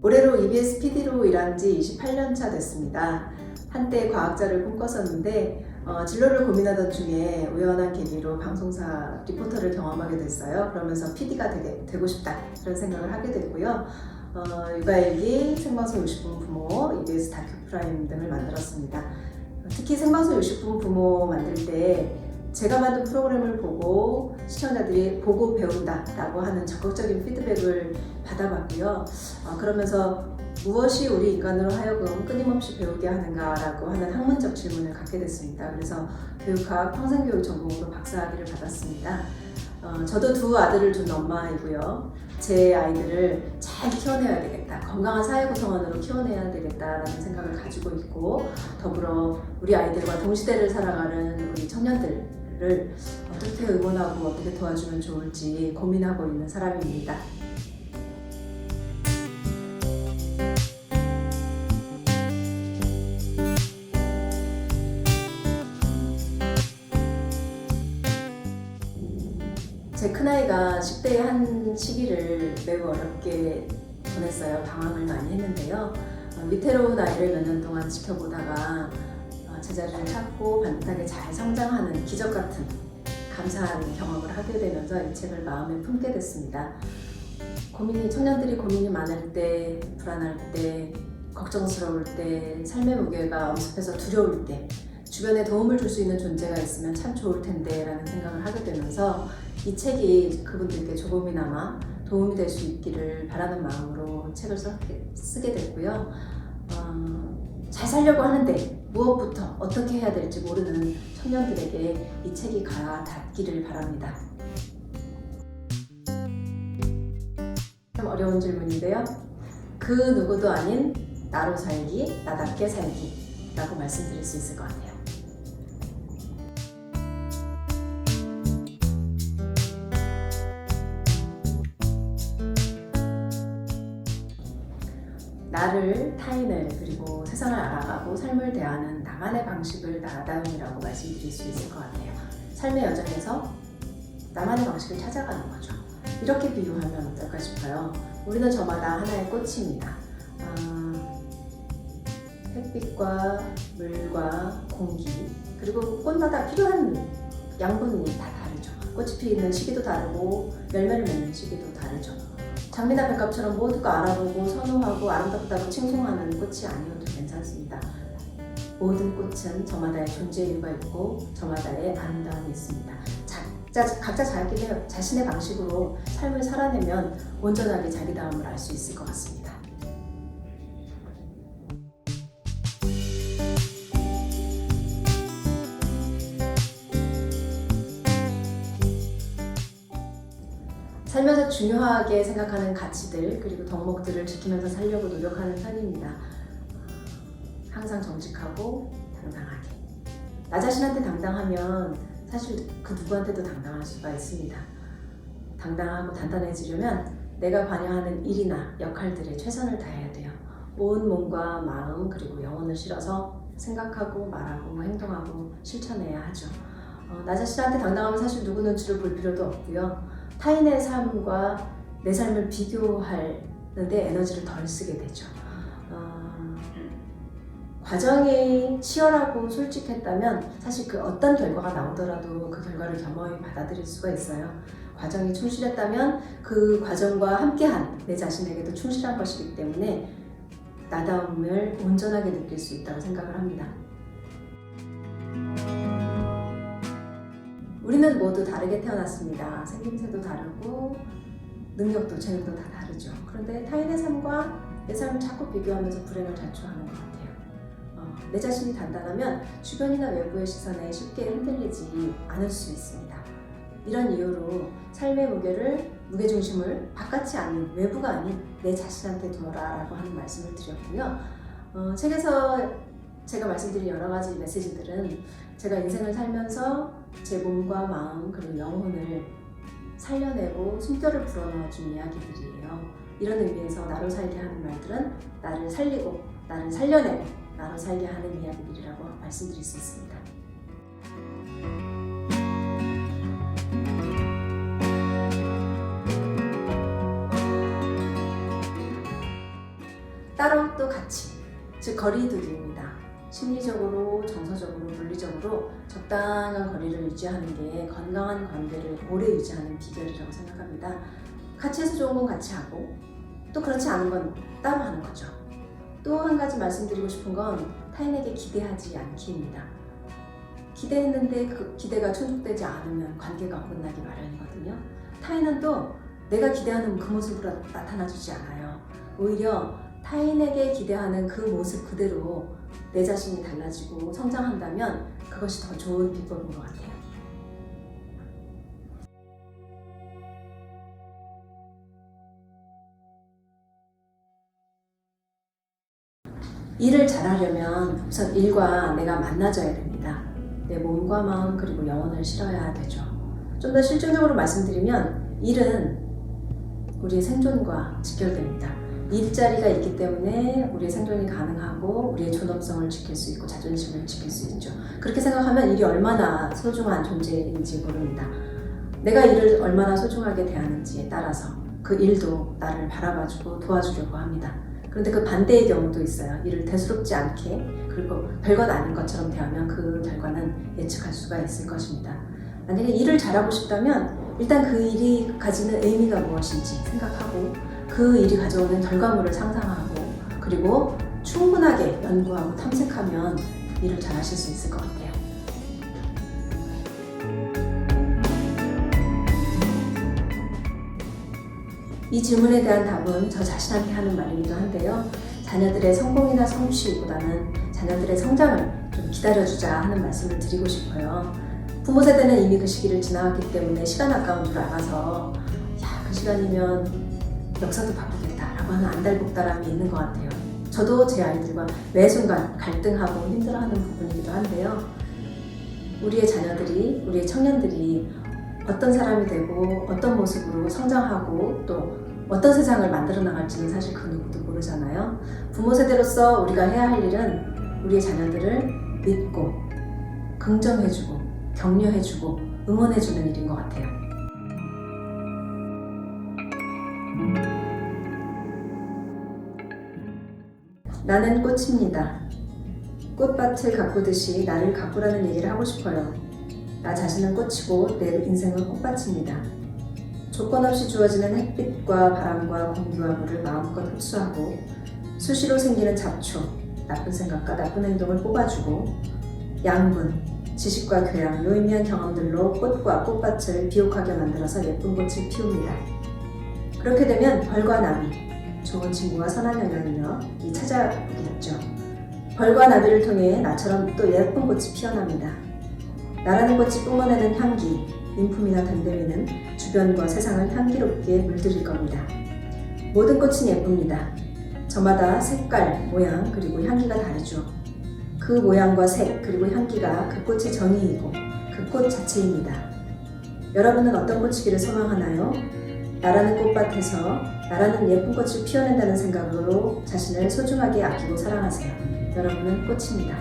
올해로 EBS PD로 일한 지 28년 차 됐습니다. 한때 과학자를 꿈꿨었는데 진로를 고민하던 중에 우연한 계기로 방송사 리포터를 경험하게 됐어요. 그러면서 PD가 되고 싶다 그런 생각을 하게 됐고요. 육아일기, 생방송 60분 부모, EBS 다큐 프라임 등을 만들었습니다. 특히 생방송 60분 부모 만들 때 제가 만든 프로그램을 보고 시청자들이 보고 배운다라고 하는 적극적인 피드백을 받아봤고요. 그러면서 무엇이 우리 인간으로 하여금 끊임없이 배우게 하는가라고 하는 학문적 질문을 갖게 됐습니다. 그래서 교육학 평생교육 전공으로 박사학위를 받았습니다. 저도 두 아들을 둔 엄마이고요. 제 아이들을 잘 키워내야 되겠다, 건강한 사회 구성원으로 키워내야 되겠다라는 생각을 가지고 있고, 더불어 우리 아이들과 동시대를 살아가는 우리 청년들을 어떻게 응원하고 어떻게 도와주면 좋을지 고민하고 있는 사람입니다. 제 큰아이가 10대의 한 시기를 매우 어렵게 보냈어요. 방황을 많이 했는데요. 위태로운 아이를 몇 년 동안 지켜보다가 제자리를 찾고 반듯하게 잘 성장하는 기적 같은 감사한 경험을 하게 되면서 이 책을 마음에 품게 됐습니다. 청년들이 고민이 많을 때, 불안할 때, 걱정스러울 때, 삶의 무게가 엄습해서 두려울 때 주변에 도움을 줄 수 있는 존재가 있으면 참 좋을 텐데 라는 생각을 하게 되면서 이 책이 그분들께 조금이나마 도움이 될 수 있기를 바라는 마음으로 책을 쓰게 됐고요. 잘 살려고 하는데 무엇부터 어떻게 해야 될지 모르는 청년들에게 이 책이 닿기를 바랍니다. 참 어려운 질문인데요. 그 누구도 아닌 나로 살기, 나답게 살기 라고 말씀드릴 수 있을 것 같아요. 나를, 타인을, 그리고 세상을 알아가고 삶을 대하는 나만의 방식을 나다움이라고 말씀드릴 수 있을 것 같아요. 삶의 여정에서 나만의 방식을 찾아가는 거죠. 이렇게 비유하면 어떨까 싶어요. 우리는 저마다 하나의 꽃입니다. 햇빛과 물과 공기, 그리고 꽃마다 필요한 양분이 다 다르죠. 꽃이 피는 시기도 다르고 열매를 맺는 시기도 다르죠. 장미나 백합처럼 모두가 알아보고 선호하고 아름답다고 칭송하는 꽃이 아니어도 괜찮습니다. 모든 꽃은 저마다의 존재 이유가 있고 저마다의 아름다움이 있습니다. 각자 자신의 방식으로 삶을 살아내면 온전하게 자기다움을 알 수 있을 것 같습니다. 살면서 중요하게 생각하는 가치들 그리고 덕목들을 지키면서 살려고 노력하는 편입니다. 항상 정직하고 당당하게. 나 자신한테 당당하면 사실 그 누구한테도 당당할 수가 있습니다. 당당하고 단단해지려면 내가 관여하는 일이나 역할들에 최선을 다해야 돼요. 온 몸과 마음 그리고 영혼을 실어서 생각하고 말하고 행동하고 실천해야 하죠. 나 자신한테 당당하면 사실 누구 눈치를 볼 필요도 없고요. 타인의 삶과 내 삶을 비교하는데 에너지를 덜 쓰게 되죠. 과정이 치열하고 솔직했다면 사실 그 어떤 결과가 나오더라도 그 결과를 겸허히 받아들일 수가 있어요. 과정이 충실했다면 그 과정과 함께한 내 자신에게도 충실한 것이기 때문에 나다움을 온전하게 느낄 수 있다고 생각을 합니다. 우리는 모두 다르게 태어났습니다. 생김새도 다르고 능력도 재능도 다 다르죠. 그런데 타인의 삶과 내 삶을 자꾸 비교하면서 불행을 자초하는 것 같아요. 내 자신이 단단하면 주변이나 외부의 시선에 쉽게 흔들리지 않을 수 있습니다. 이런 이유로 삶의 무게중심을 바깥이 아닌 외부가 아닌 내 자신한테 두어라 라고 하는 말씀을 드렸고요. 책에서 제가 말씀드린 여러 가지 메시지들은 제가 인생을 살면서 제 몸과 마음 그리고 영혼을 살려내고 숨결을 불어넣어준 이야기들이에요. 이런 의미에서 나로 살게 하는 말들은 나를 살리고 나를 살려내고 나로 살게 하는 이야기들이라고 말씀드릴 수 있습니다. 가치, 즉 거리두기입니다. 심리적으로, 정서적으로, 물리적으로 적당한 거리를 유지하는 게 건강한 관계를 오래 유지하는 비결이라고 생각합니다. 같이 해서 좋은 건 같이 하고 또 그렇지 않은 건 따로 하는 거죠. 또 한 가지 말씀드리고 싶은 건 타인에게 기대하지 않기입니다. 기대했는데 그 기대가 충족되지 않으면 관계가 어긋나기 마련이거든요. 타인은 또 내가 기대하는 그 모습으로 나타나주지 않아요. 오히려 타인에게 기대하는 그 모습 그대로 내 자신이 달라지고 성장한다면 그것이 더 좋은 비법인 것 같아요. 일을 잘하려면 우선 일과 내가 만나져야 됩니다. 내 몸과 마음 그리고 영혼을 실어야 되죠. 좀 더 실질적으로 말씀드리면 일은 우리의 생존과 직결됩니다. 일자리가 있기 때문에 우리의 생존이 가능하고 우리의 존엄성을 지킬 수 있고 자존심을 지킬 수 있죠. 그렇게 생각하면 일이 얼마나 소중한 존재인지 모릅니다. 내가 일을 얼마나 소중하게 대하는지에 따라서 그 일도 나를 바라봐주고 도와주려고 합니다. 그런데 그 반대의 경우도 있어요. 일을 대수롭지 않게 그리고 별것 아닌 것처럼 대하면 그 결과는 예측할 수가 있을 것입니다. 만약에 일을 잘하고 싶다면 일단 그 일이 가지는 의미가 무엇인지 생각하고 그 일이 가져오는 결과물을 상상하고 그리고 충분하게 연구하고 탐색하면 일을 잘하실 수 있을 것 같아요. 이 질문에 대한 답은 저 자신한테 하는 말이기도 한데요. 자녀들의 성공이나 성취보다는 자녀들의 성장을 좀 기다려주자 하는 말씀을 드리고 싶어요. 부모 세대는 이미 그 시기를 지나왔기 때문에 시간 아까운 줄 알아서 그 시간이면 역사도 바꾸겠다라고 하는 안달복달함이 있는 것 같아요. 저도 제 아이들과 매 순간 갈등하고 힘들어하는 부분이기도 한데요. 우리의 자녀들이, 우리의 청년들이 어떤 사람이 되고 어떤 모습으로 성장하고 또 어떤 세상을 만들어 나갈지는 사실 그 누구도 모르잖아요. 부모 세대로서 우리가 해야 할 일은 우리의 자녀들을 믿고 긍정해주고 격려해주고 응원해주는 일인 것 같아요. 나는 꽃입니다. 꽃밭을 가꾸듯이 나를 가꾸라는 얘기를 하고 싶어요. 나 자신은 꽃이고 내 인생은 꽃밭입니다. 조건 없이 주어지는 햇빛과 바람과 공기와 물을 마음껏 흡수하고 수시로 생기는 잡초, 나쁜 생각과 나쁜 행동을 뽑아주고 양분, 지식과 교양, 유의미한 경험들로 꽃과 꽃밭을 비옥하게 만들어서 예쁜 꽃을 피웁니다. 그렇게 되면 벌과 나비, 좋은 친구와 선한 영향력이 찾아오겠죠. 벌과 나비를 통해 나처럼 또 예쁜 꽃이 피어납니다. 나라는 꽃이 뿜어내는 향기, 인품이나 덤대미는 주변과 세상을 향기롭게 물들일 겁니다. 모든 꽃은 예쁩니다. 저마다 색깔, 모양, 그리고 향기가 다르죠. 그 모양과 색, 그리고 향기가 그 꽃의 정의이고 그 꽃 자체입니다. 여러분은 어떤 꽃이기를 소망하나요? 나라는 꽃밭에서 나라는 예쁜 꽃을 피워낸다는 생각으로 자신을 소중하게 아끼고 사랑하세요. 여러분은 꽃입니다.